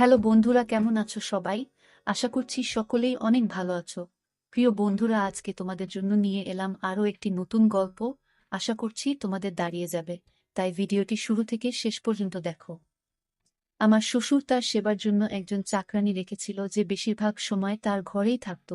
Hello বন্ধুরা, কেমন আছো সবাই? আশা করছি সকলেই অনেক ভালো আছো। প্রিয় বন্ধুরা, আজকে তোমাদের জন্য নিয়ে এলাম আরও একটি নতুন গল্প। আশা করছি তোমাদের দাঁড়িয়ে যাবে, তাই ভিডিওটি শুরু থেকে শেষ পর্যন্ত দেখো। আমার শ্বশুর তার সেবার জন্য একজন চাকরানী রেখেছিল যে বেশিরভাগ সময় তার ঘরেই থাকত।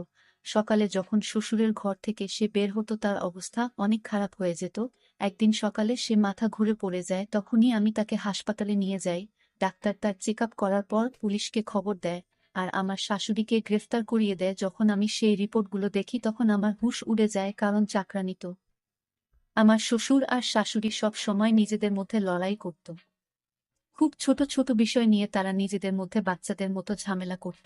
সকালে যখন শ্বশুরের ঘর থেকে সে বের হতো তার অবস্থা অনেক খারাপ হয়ে যেত। একদিন সকালে সে মাথা ঘুরে পড়ে যায়, তখনই আমি তাকে হাসপাতালে নিয়ে যাই। ডাক্তার তার চেক আপ করার পর পুলিশকে খবর দেয়, আর আমার শাশুড়িকে গ্রেফতার করিয়ে দেয়। যখন আমি সেই রিপোর্টগুলো দেখি তখন আমার হুঁশ উড়ে যায়, কারণ চাকরানী তো। আমার শ্বশুর আর শাশুড়ি সব সময় নিজেদের মধ্যে লড়াই করত। খুব ছোট ছোট বিষয় নিয়ে তারা নিজেদের মধ্যে বাচ্চাদের মতো ঝামেলা করত।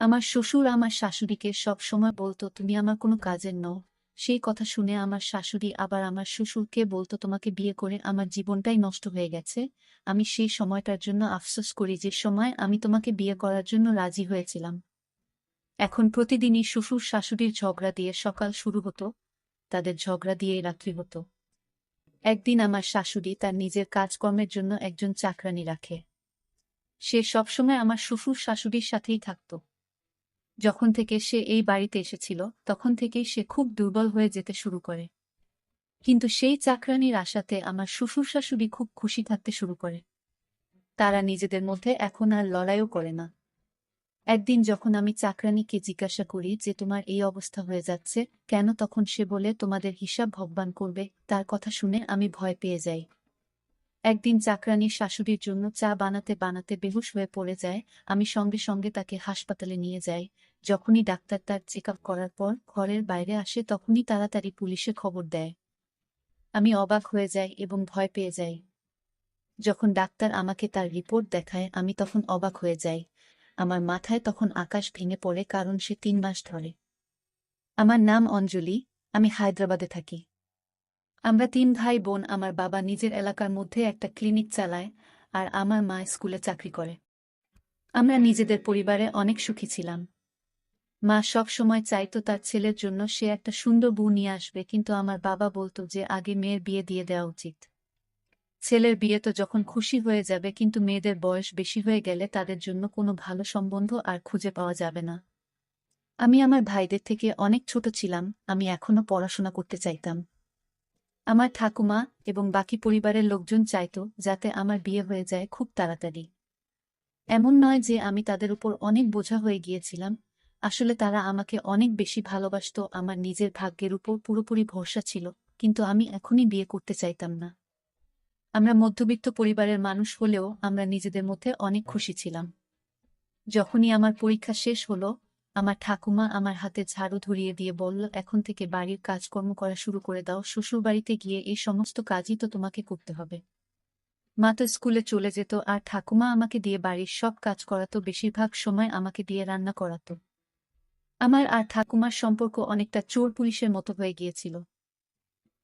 আমার শ্বশুর আমার শাশুড়িকে সব সময় বলতো, তুমি আমার কোনো কাজের নও। সেই কথা শুনে আমার শাশুড়ি আবার আমার শ্বশুরকে বলতো, তোমাকে বিয়ে করে আমার জীবনটাই নষ্ট হয়ে গেছে। আমি সেই সময়টার জন্য আফসোস করি যে সময় আমি তোমাকে বিয়ে করার জন্য রাজি হয়েছিলাম। এখন প্রতিদিনই শ্বশুর শাশুড়ির ঝগড়া দিয়ে সকাল শুরু হতো, তাদের ঝগড়া দিয়েই রাত্রি হতো। একদিন আমার শাশুড়ি তার নিজের কাজকর্মের জন্য একজন চাকরানী রাখে। সে সবসময় আমার শ্বশুর শাশুড়ির সাথেই থাকত। যখন থেকে সে এই বাড়িতে এসেছিল তখন থেকেই সে খুব দুর্বল হয়ে যেতে শুরু করে। কিন্তু সেই চাকরানির আশাতে আমার শ্বশুর শাশুড়ি খুব খুশি থাকতে শুরু করে। তারা নিজেদের মধ্যে এখন আর লড়াইও করে না। একদিন যখন আমি চাকরানিকে জিজ্ঞাসা করি যে তোমার এই অবস্থা হয়ে যাচ্ছে কেন, তখন সে বলে, তোমাদের হিসাব ভগবান করবে। তার কথা শুনে আমি ভয় পেয়ে যাই। একদিন চাকরানির শাশুড়ির জন্য চা বানাতে বানাতে বেহুশ হয়ে পড়ে যায়। আমি সঙ্গে সঙ্গে তাকে হাসপাতালে নিয়ে যাই। যখনই ডাক্তার তার চেক আপ করার পর ঘরের বাইরে আসে তখনই তাড়াতাড়ি পুলিশে খবর দেয়। আমি অবাক হয়ে যাই এবং ভয় পেয়ে যাই। যখন ডাক্তার আমাকে তার রিপোর্ট দেখায় আমি তখন অবাক হয়ে যাই। আমার মাথায় তখন আকাশ ভেঙে পড়ে, কারণ সে 3 মাস ধরে। আমার নাম অঞ্জলি, আমি হায়দ্রাবাদে থাকি। আমরা 3 ভাই বোন। আমার বাবা নিজের এলাকার মধ্যে একটা ক্লিনিক চালায়, আর আমার মা স্কুলে চাকরি করে। আমরা নিজেদের পরিবারে অনেক সুখী ছিলাম। মা সব সময় চাইতো তার ছেলের জন্য সে একটা সুন্দর বউ নিয়ে আসবে, কিন্তু আমার বাবা বলতো যে আগে মেয়ের বিয়ে দিয়ে দেওয়া উচিত। ছেলের বিয়ে তো যখন খুশি হয়ে যাবে, কিন্তু মেয়েদের বয়স বেশি হয়ে গেলে তাদের জন্য কোনো ভালো সম্বন্ধ আর খুঁজে পাওয়া যাবে না। আমি আমার ভাইদের থেকে অনেক ছোট ছিলাম, আমি এখনো পড়াশোনা করতে চাইতাম। আমার ঠাকুমা এবং বাকি পরিবারের লোকজন চাইতো যাতে আমার বিয়ে হয়ে যায় খুব তাড়াতাড়ি। এমন নয় যে আমি তাদের উপর অনেক বোঝা হয়ে গিয়েছিলাম, আসলে তারা আমাকে অনেক বেশি ভালোবাসতো। আমার নিজের ভাগ্যের উপর পুরোপুরি ভরসা ছিল, কিন্তু আমি এখনই বিয়ে করতে চাইতাম না। আমরা মধ্যবিত্ত পরিবারের মানুষ হলেও আমরা নিজেদের মধ্যে অনেক খুশি ছিলাম। যখনই আমার পরীক্ষা শেষ হলো, আমার ঠাকুমা আমার হাতে ঝাড়ু ধরিয়ে দিয়ে বলল, এখন থেকে বাড়ির কাজকর্ম করা শুরু করে দাও। শ্বশুরবাড়িতে গিয়ে এই সমস্ত কাজই তো তোমাকে করতে হবে। মা তো স্কুলে চলে যেত আর ঠাকুমা আমাকে দিয়ে বাড়ির সব কাজ করাতো, বেশিরভাগ সময় আমাকে দিয়ে রান্না করাতো। আমার আর ঠাকুমার সম্পর্ক অনেকটা চোর পুলিশের মতো হয়ে গিয়েছিল।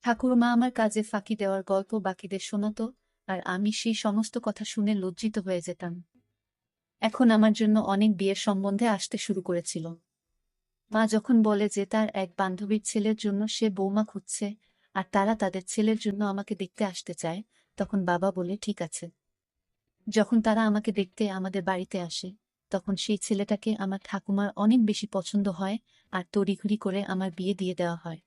ঠাকুরমা আমার কাজে ফাঁকি দেওয়ার গল্প বাকিদের শোনাতো, আর আমি সেই সমস্ত কথা শুনে লজ্জিত হয়ে যেতাম। এখন আমার জন্য অনেক বিয়ের সম্বন্ধে আসতে শুরু করেছিল। মা যখন বলে যে তার এক বান্ধবীর ছেলের জন্য সে বৌমা খুঁজছে আর তারা তাদের ছেলের জন্য আমাকে দেখতে আসতে চায়, তখন বাবা বলে ঠিক আছে। যখন তারা আমাকে দেখতে আমাদের বাড়িতে আসে তখন সেই ছেলেটাকে আমার ঠাকুমার অনেক বেশি পছন্দ হয়, আর তড়িঘড়ি করে আমার বিয়ে দিয়ে দেওয়া হয়।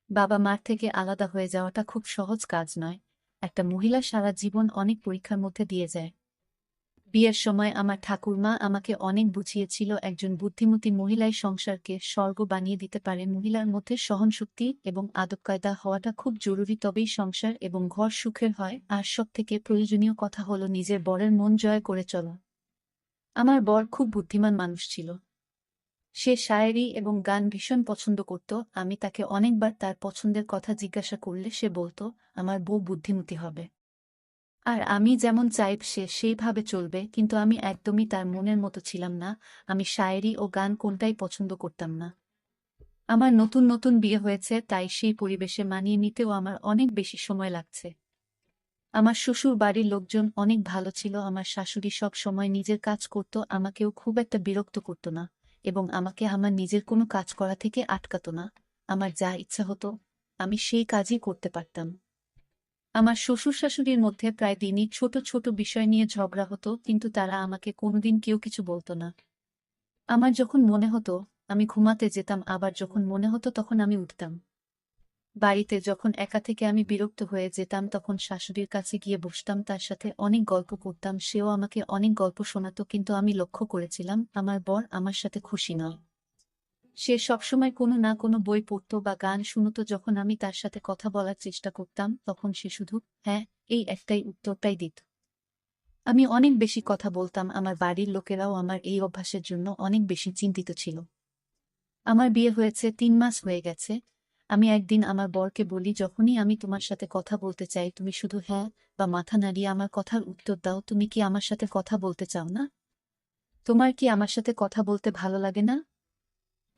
বাবা মার থেকে আলাদা হয়ে যাওয়াটা খুব সহজ কাজ নয়। একটা মহিলা সারা জীবন অনেক পরীক্ষার মধ্যে দিয়ে যায়। বিয়ের সময় আমার ঠাকুরমা আমাকে অনেক বুঝিয়েছিল, একজন বুদ্ধিমতী মহিলাই সংসারকে স্বর্গ বানিয়ে দিতে পারে। মহিলার মধ্যে সহনশক্তি এবং আদবকায়দা হওয়াটা খুব জরুরি, তবেই সংসার এবং ঘর সুখের হয়। আর সবথেকে প্রয়োজনীয় কথা হলো নিজের বরের মন জয় করে চলা। আমার বর খুব বুদ্ধিমান মানুষ ছিল। সে শায়েরি এবং গান ভীষণ পছন্দ করত। আমি তাকে অনেকবার তার পছন্দের কথা জিজ্ঞাসা করলে সে বলতো, আমার বউ বুদ্ধিমতী হবে আর আমি যেমন চাই সে সেইভাবে চলবে, কিন্তু আমি একদমই তার মনের মতো ছিলাম না। আমি শায়েরি ও গান কোনটাই পছন্দ করতাম না। আমার নতুন নতুন বিয়ে হয়েছে, তাই সেই পরিবেশে মানিয়ে নিতেও আমার অনেক বেশি সময় লাগছে। আমার শ্বশুর বাড়ির লোকজন অনেক ভালো ছিল। আমার শাশুড়ি সব সময় নিজের কাজ করত, আমাকেও খুব একটা বিরক্ত করত না, এবং আমাকে আমার নিজের কোনো কাজ করা থেকে আটকাতো না। আমার যা ইচ্ছা হতো আমি সেই কাজই করতে পারতাম। আমার শ্বশুর শাশুড়ির মধ্যে প্রায় দিনই ছোট ছোট বিষয় নিয়ে ঝগড়া হতো, কিন্তু তারা আমাকে কোনোদিন কেউ কিছু বলতো না। আমার যখন মনে হতো আমি ঘুমাতে যেতাম, আবার যখন মনে হতো তখন আমি উঠতাম। বাড়িতে যখন একা থেকে আমি বিরক্ত হয়ে যেতাম তখন শাশুড়ির কাছে গিয়ে বসতাম, তার সাথে অনেক গল্প করতাম, সেও আমাকে অনেক গল্প শোনাতো। কিন্তু আমি লক্ষ্য করেছিলাম আমার বর আমার সাথে খুশি নয়। সে সবসময় কোনো না কোনো বই পড়তো বা গান শুনতো। যখন আমি তার সাথে কথা বলার চেষ্টা করতাম তখন সে শুধু হ্যাঁ এই একটাই উত্তরটাই দিত। আমি অনেক বেশি কথা বলতাম, আমার বাড়ির লোকেরাও আমার এই অভ্যাসের জন্য অনেক বেশি চিন্তিত ছিল। আমার বিয়ে হয়েছে ৩ মাস হয়ে গেছে। আমি একদিন আমার বরকে বলি, যখনই আমি তোমার সাথে কথা বলতে চাই তুমি শুধু হ্যাঁ বা মাথা নাড়িয়ে আমার কথার উত্তর দাও। তুমি কি আমার সাথে কথা বলতে চাও না? তোমার কি আমার সাথে কথা বলতে ভালো লাগে না?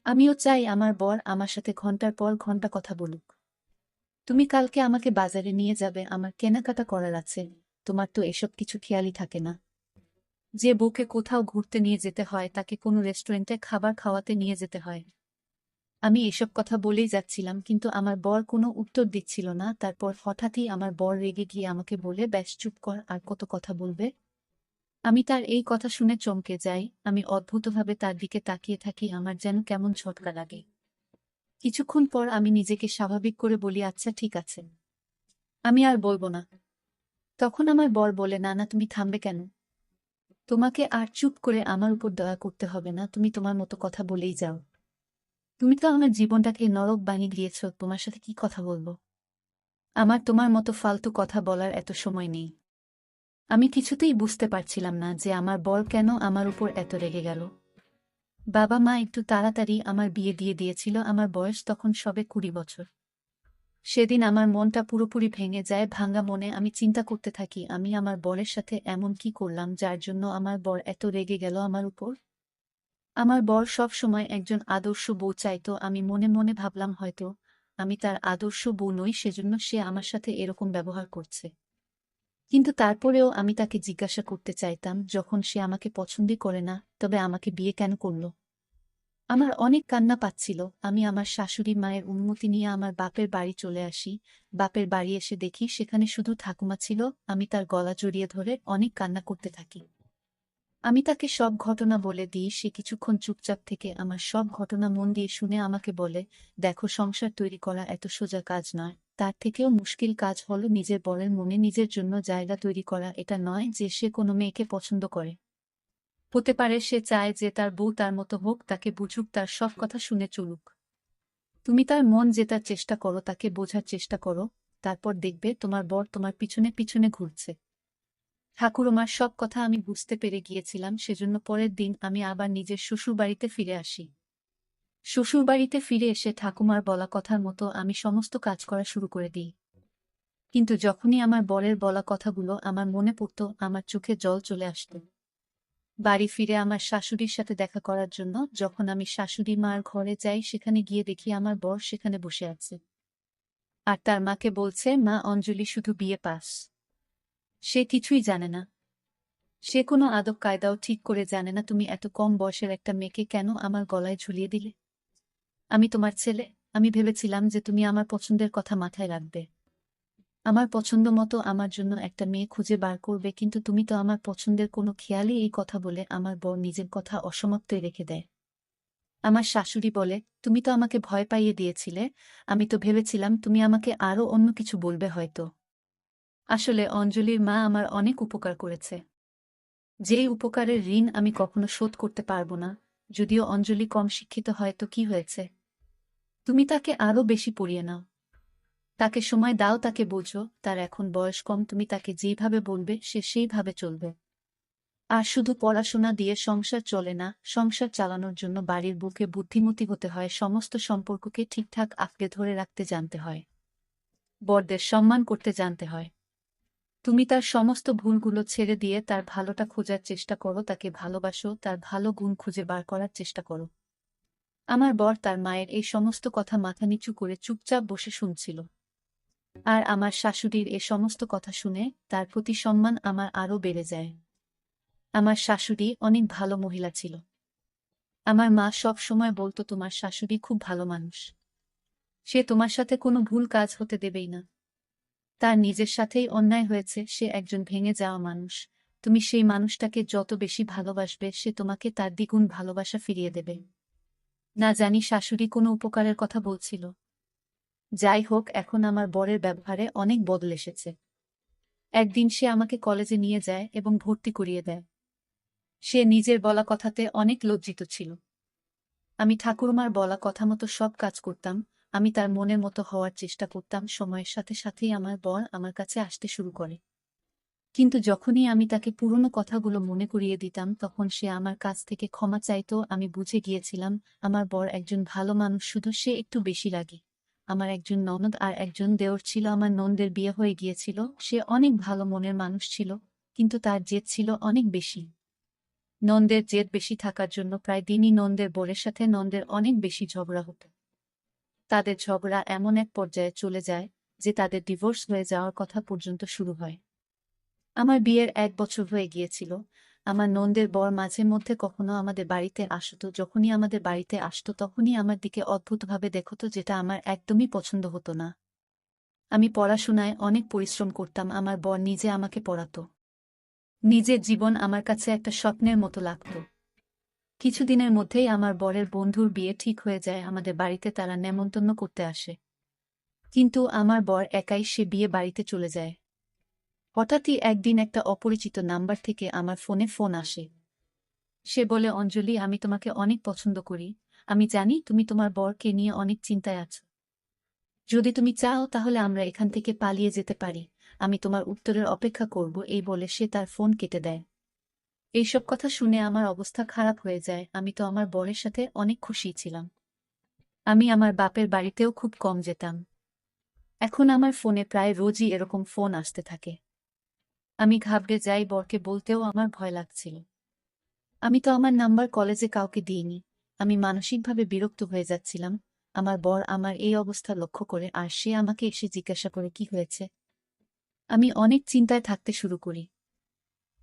আমিও চাই আমার বর আমার সাথে ঘন্টার পর ঘন্টা কথা বলুক। তুমি কালকে আমাকে বাজারে নিয়ে যাবে, আমার কেনাকাটা করার আছে। তোমার তো এসব কিছু খেয়ালই থাকে না। যে বউকে কোথাও ঘুরতে নিয়ে যেতে হয় তাকে কোনো রেস্টুরেন্টে খাবার খাওয়াতে নিয়ে যেতে হয়। আমি এসব কথা বলেই যাচ্ছিলাম, কিন্তু আমার বর কোনো উত্তর দিচ্ছিল না। তারপর হঠাৎই আমার বর রেগে গিয়ে আমাকে বলে, ব্যাস চুপ কর, আর কত কথা বলবে? আমি তার এই কথা শুনে চমকে যাই। আমি অদ্ভুতভাবে তার দিকে তাকিয়ে থাকি, আমার যেন কেমন ঝটকা লাগে। কিছুক্ষণ পর আমি নিজেকে স্বাভাবিক করে বলি, আচ্ছা ঠিক আছে, আমি আর বলবো না। তখন আমার বর বলে, না না তুমি থামবে কেন? তোমাকে আর চুপ করে আমার উপর দয়া করতে হবে না, তুমি তোমার মতো কথা বলেই যাও। তুমি তো আমার জীবনটাকে নরক বানিয়ে দিয়েছ, তোমার সাথে কি কথা বলবো? আমার তোমার মতো ফালতু কথা বলার এত সময় নেই। আমি কিছুতেই বুঝতে পারছিলাম না যে আমার বর কেন আমার উপর এত রেগে গেল। বাবা মা একটু তাড়াতাড়ি আমার বিয়ে দিয়ে দিয়েছিল, আমার বয়স তখন সবে 20 বছর। সেদিন আমার মনটা পুরোপুরি ভেঙে যায়। ভাঙা মনে আমি চিন্তা করতে থাকি, আমি আমার বরের সাথে এমন কি করলাম যার জন্য আমার বর এত রেগে গেল আমার উপর। আমার বর সব সময় একজন আদর্শ বউ চাইতো। আমি মনে মনে ভাবলাম হয়তো আমি তার আদর্শ বউ নই, সেজন্য সে আমার সাথে এরকম ব্যবহার করছে। কিন্তু তারপরেও আমি তাকে জিজ্ঞাসা করতে চাইতাম, যখন সে আমাকে পছন্দই করে না তবে আমাকে বিয়ে কেন করল? আমার অনেক কান্না পাচ্ছিল। আমি আমার শাশুড়ি মায়ের অনুমতি নিয়ে আমার বাপের বাড়ি চলে আসি। বাপের বাড়ি এসে দেখি সেখানে শুধু ঠাকুমা ছিল। আমি তার গলা জড়িয়ে ধরে অনেক কান্না করতে থাকি। আমি তাকে সব ঘটনা বলে দিই। সে কিছুক্ষণ চুপচাপ থেকে আমার সব ঘটনা মন দিয়ে শুনে আমাকে বলে, দেখো, সংসার তৈরি করা এত সোজা কাজ নয়। তার থেকেও মুশকিল কাজ হলো নিজের বরের মনে নিজের জন্য জায়গা তৈরি করা। এটা নয় যে সে কোনো মেয়েকে পছন্দ করে। হতে পারে সে চায় যে তার বউ তার মতো হোক, তাকে বুঝুক, তার সব কথা শুনে চলুক। তুমি তার মন জেতার চেষ্টা করো, তাকে বোঝার চেষ্টা করো। তারপর দেখবে তোমার বর তোমার পিছনে পিছনে ঘুরছে। ঠাকুরমার সব কথা আমি বুঝতে পেরে গিয়েছিলাম, সেজন্য পরের দিন আমি আবার নিজের শ্বশুরবাড়িতে ফিরে আসি। শ্বশুরবাড়িতে ফিরে এসে ঠাকুমার বলা কথার মতো আমি সমস্ত কাজ করা শুরু করে দিই। কিন্তু যখনই আমার বরের বলা কথাগুলো আমার মনে পড়ত, আমার চোখে জল চলে আসত। বাড়ি ফিরে আমার শাশুড়ির সাথে দেখা করার জন্য যখন আমি শাশুড়ি মার ঘরে যাই, সেখানে গিয়ে দেখি আমার বর সেখানে বসে আছে। আর তার মাকে বলছে, মা, অঞ্জলি শুধু বিয়ে পাস। সে কিছুই জানে না। সে কোনো আদব কায়দাও ঠিক করে জানে না। তুমি এত কম বয়সের একটা মেয়েকে কেন আমার গলায় ঝুলিয়ে দিলে? আমি তোমার ছেলে। আমি ভেবেছিলাম যে তুমি আমার পছন্দের কথা মাথায় রাখবে, আমার পছন্দ মতো আমার জন্য একটা মেয়ে খুঁজে বার করবে, কিন্তু তুমি তো আমার পছন্দের কোনো খেয়ালই। এই কথা বলে আমার বর নিজের কথা অসমাপ্তই রেখে দেয়। আমার শাশুড়ি বলে, তুমি তো আমাকে ভয় পাইয়ে দিয়েছিলে। আমি তো ভেবেছিলাম তুমি আমাকে আরো অন্য কিছু বলবে হয়তো। আসলে অঞ্জলির মা আমার অনেক উপকার করেছে, যেই উপকারের ঋণ আমি কখনো শোধ করতে পারবো না। যদিও অঞ্জলি কম শিক্ষিত হয় তো কি হয়েছে? তুমি তাকে আরো বেশি পড়িয়ে নাও, তাকে সময় দাও, তাকে বোঝো। তার এখন বয়স কম, তুমি তাকে যেইভাবে বলবে সে সেইভাবে চলবে। আর শুধু পড়াশোনা দিয়ে সংসার চলে না, সংসার চালানোর জন্য বাড়ির বুকে বুদ্ধিমতী হতে হয়, সমস্ত সম্পর্ককে ঠিকঠাক আঁকড়ে ধরে রাখতে জানতে হয়, বড়দের সম্মান করতে জানতে হয়। তুমি তার সমস্ত ভুলগুলো ছেড়ে দিয়ে তার ভালোটা খোঁজার চেষ্টা করো, তাকে ভালোবাসো, তার ভালো গুণ খুঁজে বার করার চেষ্টা করো। আমার বর তার মায়ের এই সমস্ত কথা মাথা নিচু করে চুপচাপ বসে শুনছিল। আর আমার শাশুড়ির এ সমস্ত কথা শুনে তার প্রতি সম্মান আমার আরও বেড়ে যায়। আমার শাশুড়ি অনেক ভালো মহিলা ছিল। আমার মা সব সময় বলতো, তোমার শাশুড়ি খুব ভালো মানুষ, সে তোমার সাথে কোনো ভুল কাজ হতে দেবেই না। তার নিজের সাথেই অন্যায় হয়েছে, সে একজন ভেঙে যাওয়া মানুষ। তুমি সেই মানুষটাকে যত বেশি ভালোবাসবে সে তোমাকে তার দ্বিগুণ ভালোবাসা ফিরিয়ে দেবে। না জানি শাশুড়ি কোনো উপকারের কথা বলছিল। যাই হোক, এখন আমার বরের ব্যবহারে অনেক বদল এসেছে। একদিন সে আমাকে কলেজে নিয়ে যায় এবং ভর্তি করিয়ে দেয়। সে নিজের বলা কথাতে অনেক লজ্জিত ছিল। আমি ঠাকুরমার বলা কথা মতো সব কাজ করতাম, আমি তার মনের মতো হওয়ার চেষ্টা করতাম। সময়ের সাথে সাথেই আমার বর আমার কাছে আসতে শুরু করে। কিন্তু যখনই আমি তাকে পুরনো কথাগুলো মনে করিয়ে দিতাম তখন সে আমার কাছ থেকে ক্ষমা চাইতো। আমি বুঝে গিয়েছিলাম আমার বর একজন ভালো মানুষ, শুধু সে একটু বেশি রাগী। আমার একজন ননদ আর একজন দেওর ছিল। আমার ননদের বিয়ে হয়ে গিয়েছিল, সে অনেক ভালো মনের মানুষ ছিল, কিন্তু তার জেদ ছিল অনেক বেশি। নন্দের জেদ বেশি থাকার জন্য প্রায় দিনই নন্দের বরের সাথে নন্দের অনেক বেশি ঝগড়া হতো। তাদের ঝগড়া এমন এক পর্যায়ে চলে যায় যে তাদের ডিভোর্স হয়ে যাওয়ার কথা পর্যন্ত শুরু হয়। আমার বিয়ের 1 বছর হয়ে গিয়েছিল। আমার নন্দের বর মাঝে মধ্যে কখনো আমাদের বাড়িতে আসতো। যখনই আমাদের বাড়িতে আসতো তখনই আমার দিকে অদ্ভুতভাবে দেখতো, যেটা আমার একদমই পছন্দ হতো না। আমি পড়াশোনায় অনেক পরিশ্রম করতাম, আমার বর নিজে আমাকে পড়াতো। নিজের জীবন আমার কাছে একটা স্বপ্নের মতো লাগত। কিছুদিনের মধ্যেই আমার বরের বন্ধুর বিয়ে ঠিক হয়ে যায়, আমাদের বাড়িতে তারা নেমন্তন্ন করতে আসে। কিন্তু আমার বর একাই সে বিয়ে বাড়িতে চলে যায়। হঠাৎই একদিন একটা অপরিচিত নাম্বার থেকে আমার ফোনে ফোন আসে। সে বলে, অঞ্জলি, আমি তোমাকে অনেক পছন্দ করি। আমি জানি তুমি তোমার বরকে নিয়ে অনেক চিন্তায় আছো। যদি তুমি চাও তাহলে আমরা এখান থেকে পালিয়ে যেতে পারি। আমি তোমার উত্তরের অপেক্ষা করব। এই বলে সে তার ফোন কেটে দেয়। এইসব কথা শুনে আমার অবস্থা খারাপ হয়ে যায়। আমি তো আমার বরের সাথে অনেক খুশি ছিলাম। আমি আমার বাপের বাড়িতেও খুব কম যেতাম। এখন আমার ফোনে প্রায় রোজই এরকম ফোন আসতে থাকে। আমি ঘাবড়ে যাই, বরকে বলতেও আমার ভয় লাগছিল। আমি তো আমার নাম্বার কলেজে কাউকে দিইনি। আমি মানসিকভাবে বিরক্ত হয়ে যাচ্ছিলাম। আমার বর আমার এই অবস্থা লক্ষ্য করে আর সে আমাকে এসে জিজ্ঞাসা করে কি হয়েছে। আমি অনেক চিন্তায় থাকতে শুরু করি।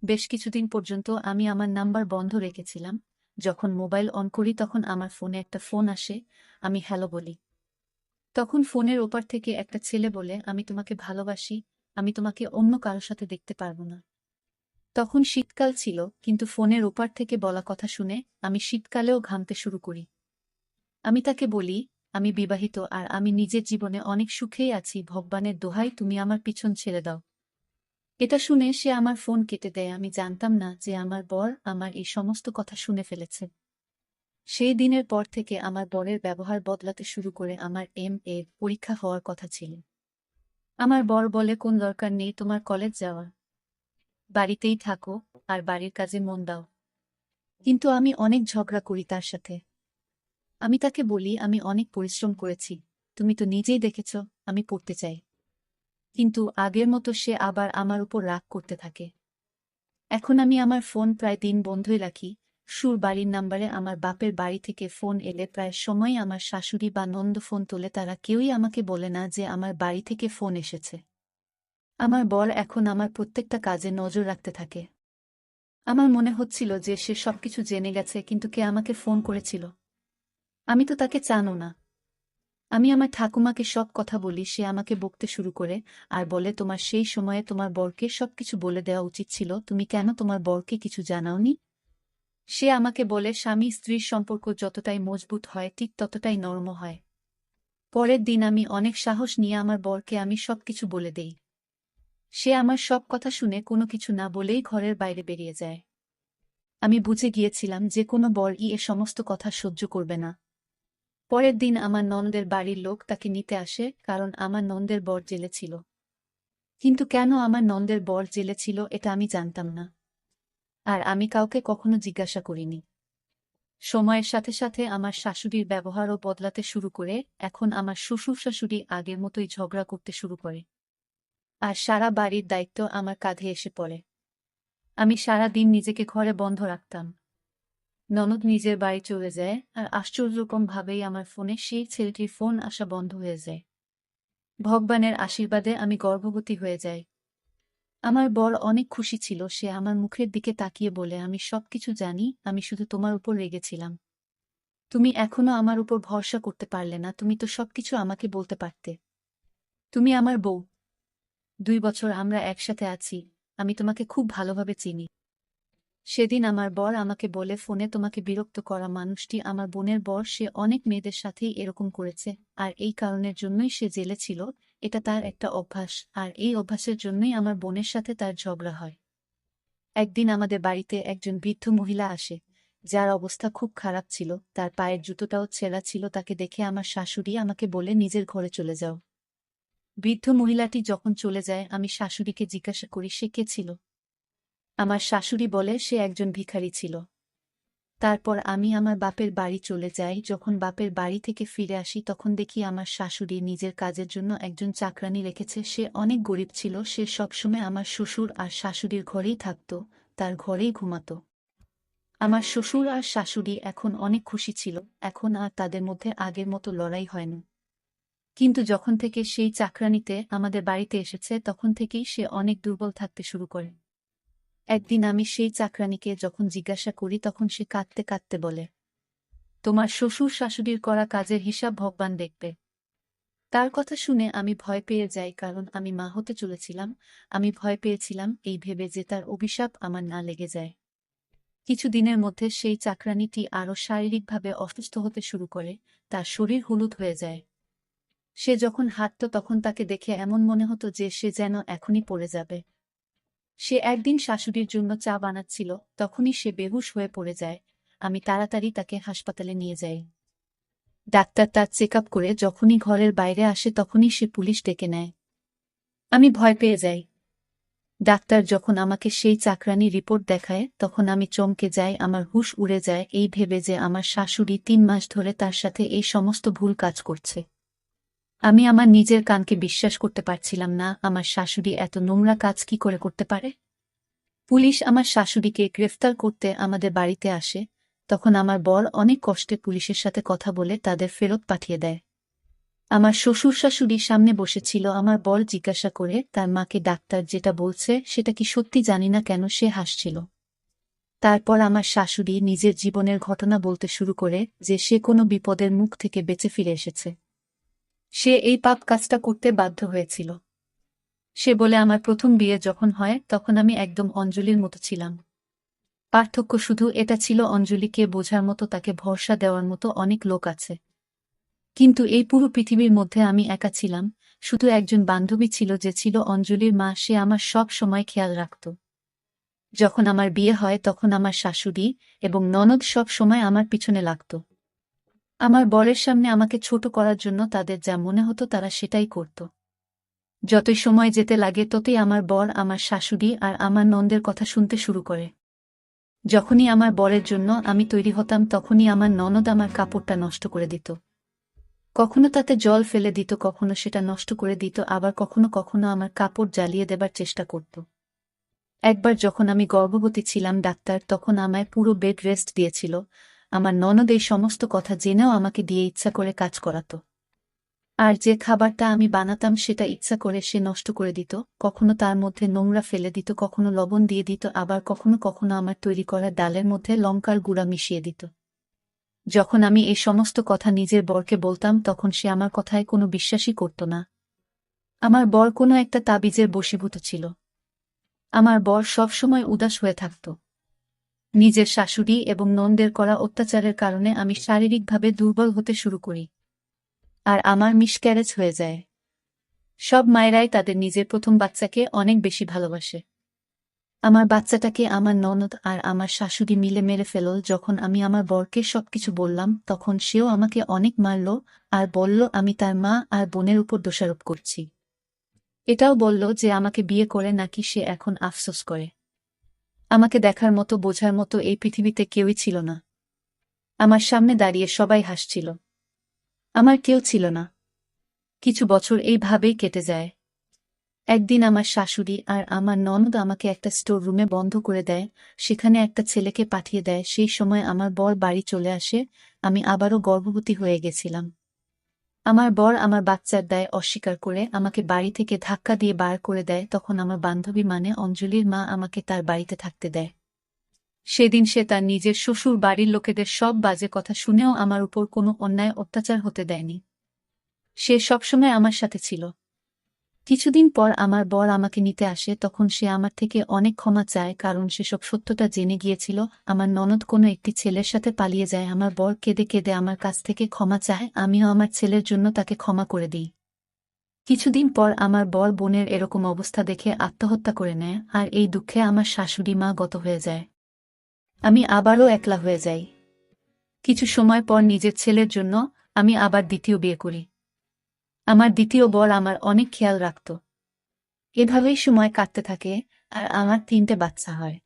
বেশ কিছুদিন পর্যন্ত আমি আমার নাম্বার বন্ধ রেখেছিলাম। যখন মোবাইল অন করি তখন আমার ফোনে একটা ফোন আসে। আমি হ্যালো বলি। তখন ফোনের ওপার থেকে একটা ছেলে বলে, আমি তোমাকে ভালোবাসি, আমি তোমাকে অন্য কারোর সাথে দেখতে পারবো না। তখন শীতকাল ছিল, কিন্তু ফোনের ওপার থেকে বলা কথা শুনে আমি শীতকালেও ঘামতে শুরু করি। আমি তাকে বলি, আমি বিবাহিত আর আমি নিজের জীবনে অনেক সুখেই আছি, ভগবানের দোহাই তুমি আমার পিছন ছেড়ে দাও। এটা শুনে সে আমার ফোন কেটে দেয়। আমি জানতাম না যে আমার বর আমার এই সমস্ত কথা শুনে ফেলেছে। সেই দিনের পর থেকে আমার বরের ব্যবহার বদলাতে শুরু করে। আমার এর পরীক্ষা হওয়ার কথা ছিল। আমার বর বলে, কোন দরকার নেই তোমার কলেজ যাওয়ার, বাড়িতেই থাকো আর বাড়ির কাজে মন দাও। কিন্তু আমি অনেক ঝগড়া করি তার সাথে। আমি তাকে বলি, আমি অনেক পরিশ্রম করেছি, তুমি তো নিজেই দেখেছ আমি পড়তে চাই। কিন্তু আগের মতো সে আবার আমার উপর রাগ করতে থাকে। এখন আমি আমার ফোন প্রায় দিন বন্ধই রাখি। সুর বাড়ির নাম্বারে আমার বাপের বাড়ি থেকে ফোন এলে প্রায় সময়ই আমার শাশুড়ি বা নন্দ ফোন তোলে। তারা কেউই আমাকে বলে না যে আমার বাড়ি থেকে ফোন এসেছে। আমার বর এখন আমার প্রত্যেকটা কাজে নজর রাখতে থাকে। আমার মনে হচ্ছিল যে সে সবকিছু জেনে গেছে, কিন্তু কে আমাকে ফোন করেছিল? আমি তো তাকে জানো না। আমি আমার ঠাকুমাকে সব কথা বলি, সে আমাকে বকতে শুরু করে আর বলে, তোমার সেই সময়ে তোমার বরকে সবকিছু বলে দেওয়া উচিত ছিল, তুমি কেন তোমার বরকে কিছু জানাওনি? সে আমাকে বলে, স্বামী স্ত্রীর সম্পর্ক যতটাই মজবুত হয় ঠিক ততটাই নরম হয়। পরের দিন আমি অনেক সাহস নিয়ে আমার বরকে আমি সবকিছু বলে দেই। সে আমার সব কথা শুনে কোনো কিছু না বলেই ঘরের বাইরে বেরিয়ে যায়। আমি বুঝে গিয়েছিলাম যে কোনো বরই এ সমস্ত কথা সহ্য করবে না। পরের দিন আমার ননদের বাড়ির লোক তাকে নিতে আসে, কারণ আমার ননদের বর জেলে ছিল। কিন্তু কেন আমার ননদের বর জেলে ছিল এটা আমি জানতাম না। আর আমি কাউকে কখনো জিজ্ঞাসা করিনি। সময়ের সাথে সাথে আমার শাশুড়ির ব্যবহারও বদলাতে শুরু করে। এখন আমার শ্বশুর শাশুড়ি আগের মতোই ঝগড়া করতে শুরু করে। আর সারা বাড়ির দায়িত্ব আমার কাঁধে এসে পড়ে। আমি সারা দিন নিজেকে ঘরে বন্ধ রাখতাম। ননদ নিজের বাড়ি চলে যায় আর আশ্চর্যরকম ভাবেই আমার ফোনে সেই ছেলেটির ফোন আসা বন্ধ হয়ে যায়। ভগবানের আশীর্বাদে আমি গর্ভবতী হয়ে যাই। আমার বর অনেক খুশি ছিল। সে আমার মুখের দিকে তাকিয়ে বলে, আমি সবকিছু জানি, আমি শুধু তোমার উপর রেগেছিলাম। তুমি এখনো আমার উপর ভরসা করতে পারলে না, তুমি তো সবকিছু আমাকে বলতে পারতে। তুমি আমার বউ। 2 বছর আমরা একসাথে আছি, আমি তোমাকে খুব ভালোভাবে চিনি। সেদিন আমার বর আমাকে বলে ফোনে তোমাকে বিরক্ত করা মানুষটি আমার বোনের বর, সে অনেক মেয়েদের সাথেই এরকম করেছে, আর এই কারণের জন্যই সে জেলে ছিল। এটা তার একটা অভ্যাস, আর এই অভ্যাসের জন্যই আমার বোনের সাথে তার ঝগড়া হয়। একদিন আমাদের বাড়িতে একজন বৃদ্ধ মহিলা আসে, যার অবস্থা খুব খারাপ ছিল, তার পায়ের জুতোটাও ছেঁড়া ছিল। তাকে দেখে আমার শাশুড়ি আমাকে বলে নিজের ঘরে চলে যাও। বৃদ্ধ মহিলাটি যখন চলে যায়, আমি শাশুড়িকে জিজ্ঞাসা করি সে কে ছিল। আমার শাশুড়ি বলে সে একজন ভিখারি ছিল। তারপর আমি আমার বাপের বাড়ি চলে যাই। যখন বাপের বাড়ি থেকে ফিরে আসি তখন দেখি আমার শাশুড়ি নিজের কাজের জন্য একজন চাকরানী রেখেছে। সে অনেক গরিব ছিল, সে সবসময় আমার শ্বশুর আর শাশুড়ির ঘরেই থাকত, তার ঘরেই ঘুমাত। আমার শ্বশুর আর শাশুড়ি এখন অনেক খুশি ছিল, এখন আর তাদের মধ্যে আগের মতো লড়াই হয় না। কিন্তু যখন থেকে সেই চাকরানিতে আমাদের বাড়িতে এসেছে তখন থেকেই সে অনেক দুর্বল থাকতে শুরু করে। একদিন আমি সেই চাকরানিকে যখন জিজ্ঞাসা করি তখন সে কাঁদতে কাঁদতে বলে, তোমার শ্বশুর শাশুড়ির করা কাজের হিসাব ভগবান দেখবে। তার কথা শুনে আমি ভয় পেয়ে যাই, কারণ আমি মা হতে চলেছিলাম। আমি ভয় পেয়েছিলাম এই ভেবে যে তার অভিশাপ আমার না লেগে যায়। কিছু দিনের মধ্যে সেই চাকরানিটি আরও শারীরিকভাবে অসুস্থ হতে শুরু করে, তার শরীর হলুদ হয়ে যায়। সে যখন হাঁটত তখন তাকে দেখে এমন মনে হতো যে সে যেন এখনই পড়ে যাবে। সে একদিন শাশুড়ির জন্য চা বানাচ্ছিল, তখনই সে বেহুশ হয়ে পড়ে যায়। আমি তাড়াতাড়ি তাকে হাসপাতালে নিয়ে যাই। ডাক্তার তার চেক আপ করে যখনই ঘরের বাইরে আসে তখনই সে পুলিশ ডেকে নেয়। আমি ভয় পেয়ে যাই। ডাক্তার যখন আমাকে সেই চাকরানি রিপোর্ট দেখায় তখন আমি চমকে যাই, আমার হুঁশ উড়ে যায় এই ভেবে যে আমার শাশুড়ি 3 মাস ধরে তার সাথে এই সমস্ত ভুল কাজ করছে। আমি আমার নিজের কানকে বিশ্বাস করতে পারছিলাম না, আমার শাশুড়ি এত নোংরা কাজ কি করে করতে পারে। পুলিশ আমার শাশুড়িকে গ্রেফতার করতে আমাদের বাড়িতে আসে। তখন আমার বর অনেক কষ্টে পুলিশের সাথে কথা বলে তাদের ফেরত পাঠিয়ে দেয়। আমার শ্বশুর শাশুড়ি সামনে বসেছিল। আমার বর জিজ্ঞাসা করে তার মাকে ডাক্তার যেটা বলছে সেটা কি সত্যি, জানি না কেন সে হাসছিল। তারপর আমার শাশুড়ি নিজের জীবনের ঘটনা বলতে শুরু করে যে সে কোনো বিপদের মুখ থেকে বেঁচে ফিরে এসেছে। সে এই পাপ কাজটা করতে বাধ্য হয়েছিল। সে বলে আমার প্রথম বিয়ে যখন হয় তখন আমি একদম অঞ্জলির মতো ছিলাম। পার্থক্য শুধু এটা ছিল, অঞ্জলিকে বোঝার মতো, তাকে ভরসা দেওয়ার মতো অনেক লোক আছে, কিন্তু এই পুরো পৃথিবীর মধ্যে আমি একা ছিলাম। শুধু একজন বান্ধবী ছিল যে ছিল অঞ্জলির মা, সে আমার সব সময় খেয়াল রাখত। যখন আমার বিয়ে হয় তখন আমার শাশুড়ি এবং ননদ সব সময় আমার পিছনে লাগত। আমার বরের সামনে আমাকে ছোট করার জন্য তাদের যা মনে হতো তারা সেটাই করত। যতই সময় যেতে লাগে ততই আমার বর আমার শাশুড়ি আর আমার ননদের কথা শুনতে শুরু করে। যখনই আমার বরের জন্য আমি তৈরি হতাম তখনই আমার ননদ আমার কাপড়টা নষ্ট করে দিত। কখনো তাতে জল ফেলে দিত, কখনো সেটা নষ্ট করে দিত, আবার কখনো কখনো আমার কাপড় জ্বালিয়ে দেবার চেষ্টা করত। একবার যখন আমি গর্ভবতী ছিলাম, ডাক্তার তখন আমায় পুরো বেড রেস্ট দিয়েছিল। আমার ননদ এই সমস্ত কথা জেনেও আমাকে দিয়ে ইচ্ছা করে কাজ করাত। আর যে খাবারটা আমি বানাতাম সেটা ইচ্ছা করে সে নষ্ট করে দিত। কখনো তার মধ্যে নোংরা ফেলে দিত, কখনো লবণ দিয়ে দিত, আবার কখনো কখনো আমার তৈরি করা ডালের মধ্যে লঙ্কার গুঁড়া মিশিয়ে দিত। যখন আমি এই সমস্ত কথা নিজের বরকে বলতাম তখন সে আমার কথায় কোনো বিশ্বাসই করত না। আমার বর কোনো একটা তাবিজের বশীভূত ছিল। আমার বর সবসময় উদাস হয়ে থাকত। নিজের শাশুড়ি এবং ননদের করা অত্যাচারের কারণে আমি শারীরিকভাবে দুর্বল হতে শুরু করি, আর আমার মিসক্যারেজ হয়ে যায়। সব মায়েরাই তাদের নিজের প্রথম বাচ্চাকে অনেক বেশি ভালোবাসে। আমার বাচ্চাটাকে আমার ননদ আর আমার শাশুড়ি মিলে মেরে ফেলল। যখন আমি আমার বরকে সবকিছু বললাম তখন সেও আমাকে অনেক মারল, আর বলল আমি তার মা আর বোনের উপর দোষারোপ করছি। এটাও বলল যে আমাকে বিয়ে করে নাকি সে এখন আফসোস করে। আমাকে দেখার মতো, বোঝার মতো এই পৃথিবীতে কেউই ছিল না। আমার সামনে দাঁড়িয়ে সবাই হাসছিল, আমার কেউ ছিল না। কিছু বছর এইভাবেই কেটে যায়। একদিন আমার শাশুড়ি আর আমার ননদ আমাকে একটা স্টোর রুমে বন্ধ করে দেয়, সেখানে একটা ছেলেকে পাঠিয়ে দেয়। সেই সময় আমার বর বাড়ি চলে আসে। আমি আবারও গর্ভবতী হয়ে গেছিলাম। আমার বর আমার বাচ্চার দায় অস্বীকার করে আমাকে বাড়ি থেকে ধাক্কা দিয়ে বার করে দেয়। তখন আমার বান্ধবী মানে অঞ্জলির মা আমাকে তার বাড়িতে থাকতে দেয়। সেদিন সে তার নিজের শ্বশুর বাড়ির লোকেদের সব বাজে কথা শুনেও আমার উপর কোনো অন্যায় অত্যাচার হতে দেয়নি। সে সবসময় আমার সাথে ছিল। কিছুদিন পর আমার বর আমাকে নিতে আসে, তখন সে আমার থেকে অনেক ক্ষমা চায়, কারণ সে সব সত্যটা জেনে গিয়েছিল। আমার ননদ কোনো একটি ছেলের সাথে পালিয়ে যায়। আমার বর কেঁদে কেঁদে আমার কাছ থেকে ক্ষমা চায়, আমিও আমার ছেলের জন্য তাকে ক্ষমা করে দিই। কিছুদিন পর আমার বর বোনের এরকম অবস্থা দেখে আত্মহত্যা করে নেয়, আর এই দুঃখে আমার শাশুড়ি মা গত হয়ে যায়। আমি আবারও একলা হয়ে যাই। কিছু সময় পর নিজের ছেলের জন্য আমি আবার দ্বিতীয় বিয়ে করি। আমার দ্বিতীয় বর আমার অনেক খেয়াল রাখত। এভাবেই সময় কাটতে থাকে, আর আমার 3টে বাচ্চা হয়।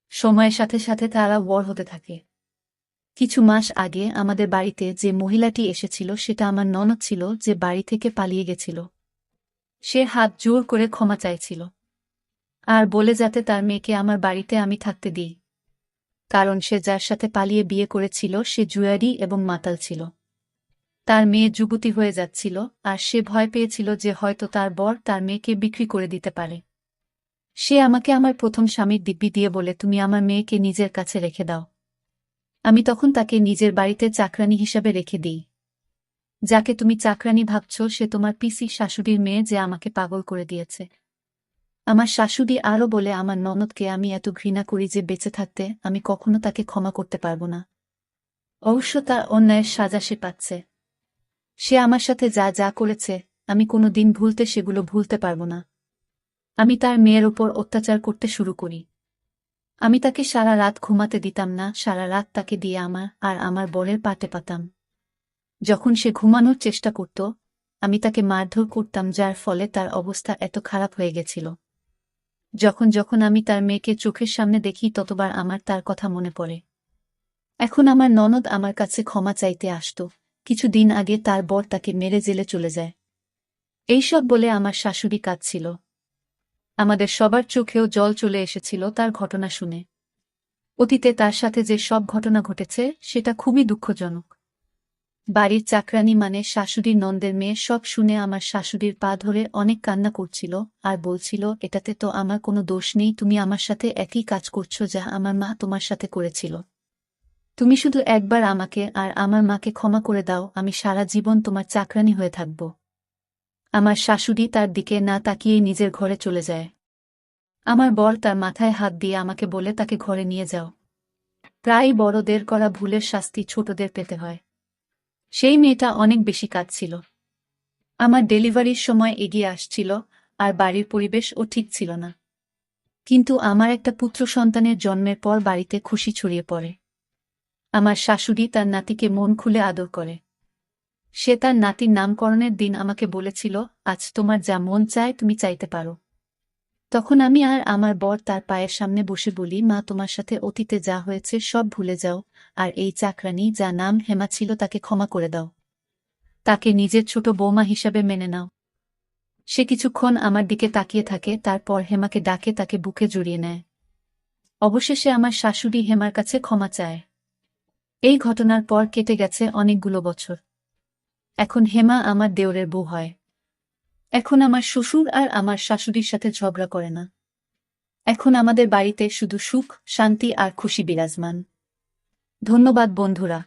সময়ের সাথে সাথে তারা বড় হতে থাকে। কিছু মাস আগে আমাদের বাড়িতে যে মহিলাটি এসেছিল সেটা আমার ননদ ছিল, যে বাড়ি থেকে পালিয়ে গেছিল। সে হাত জোর করে ক্ষমা চাইছিল, আর বলে যাতে তার মেয়েকে আমার বাড়িতে আমি থাকতে দিই, কারণ সে যার সাথে পালিয়ে বিয়ে করেছিল সে জুয়ারি এবং মাতাল ছিল। তার মেয়ে যুবতী হয়ে যাচ্ছিল, আর সে ভয় পেয়েছিল যে হয়তো তার বর তার মেয়েকে বিক্রি করে দিতে পারে। সে আমাকে আমার প্রথম স্বামীর দিব্যি দিয়ে বলে, তুমি আমার মেয়েকে নিজের কাছে রেখে দাও। আমি তখন তাকে নিজের বাড়িতে চাকরানী হিসাবে রেখে দিই। যাকে তুমি চাকরানী ভাবছ সে তোমার পিসি শাশুড়ির মেয়ে, যে আমাকে পাগল করে দিয়েছে। আমার শাশুড়ি আরও বলে, আমার ননদকে আমি এত ঘৃণা করি যে বেঁচে থাকতে আমি কখনো তাকে ক্ষমা করতে পারব না। অবশ্য তার অন্যায়ের সাজা সে পাচ্ছে। সে আমার সাথে যা যা করেছে আমি কোনো দিন সেগুলো ভুলতে পারব না। আমি তার মেয়ের ওপর অত্যাচার করতে শুরু করি। আমি তাকে সারা রাত ঘুমাতে দিতাম না, সারা রাত তাকে দিয়ে আমার আর আমার বরের পাটে পাতাম। যখন সে ঘুমানোর চেষ্টা করত আমি তাকে মারধর করতাম, যার ফলে তার অবস্থা এত খারাপ হয়ে গেছিল। যখন যখন আমি তার মেয়েকে চোখের সামনে দেখি ততবার আমার তার কথা মনে পড়ে। এখন আমার ননদ আমার কাছে ক্ষমা চাইতে আসত। কিছুদিন আগে তার বর তাকে মেরে জেলে চলে যায়। এইসব বলে আমার শাশুড়ি কাঁদছিল। আমাদের সবার চোখেও জল চলে এসেছিল তার ঘটনা শুনে। অতীতে তার সাথে যে সব ঘটনা ঘটেছে সেটা খুবই দুঃখজনক। বাড়ির চাকরানী মানে শাশুড়ির নন্দের মেয়ে সব শুনে আমার শাশুড়ির পা ধরে অনেক কান্না করছিল, আর বলছিল, এটাতে তো আমার কোনো দোষ নেই, তুমি আমার সাথে একই কাজ করছো যা আমার মা তোমার সাথে করেছিল। তুমি শুধু একবার আমাকে আর আমার মাকে ক্ষমা করে দাও, আমি সারা জীবন তোমার চাকরানী হয়ে থাকব। আমার শাশুড়ি তার দিকে না তাকিয়েই নিজের ঘরে চলে যায়। আমার বর তার মাথায় হাত দিয়ে আমাকে বলে, তাকে ঘরে নিয়ে যাও। প্রায়ই বড়দের করা ভুলের শাস্তি ছোটদের পেতে হয়। সেই মেয়েটা অনেক বেশি কাঁদছিল। আমার ডেলিভারির সময় এগিয়ে আসছিল, আর বাড়ির পরিবেশও ঠিক ছিল না। কিন্তু আমার একটা পুত্র সন্তানের জন্মের পর বাড়িতে খুশি ছড়িয়ে পড়ে। আমার শাশুড়ি তার নাতিকে মন খুলে আদর করে। সে তার নাতির নামকরণের দিন আমাকে বলেছিল, আজ তোমার যা মন চায় তুমি চাইতে পারো। তখন আমি আর আমার বর তার পায়ের সামনে বসে বলি, মা তোমার সাথে অতীতে যা হয়েছে সব ভুলে যাও, আর এই চাকরানী যা নাম হেমা ছিল তাকে ক্ষমা করে দাও। তাকে নিজের ছোট বৌমা হিসাবে মেনে নাও। সে কিছুক্ষণ আমার দিকে তাকিয়ে থাকে, তারপর হেমাকে ডাকে তাকে বুকে জড়িয়ে নেয়। অবশেষে আমার শাশুড়ি হেমার কাছে ক্ষমা চায়। এই ঘটনার পর কেটে গেছে অনেকগুলো বছর। এখন হেমা আমার দেওরের বউ হয়। এখন আমার শ্বশুর আর আমার শাশুড়ির সাথে ঝগড়া করে না। এখন আমাদের বাড়িতে শুধু সুখ, শান্তি আর খুশি বিরাজমান। ধন্যবাদ বন্ধুরা।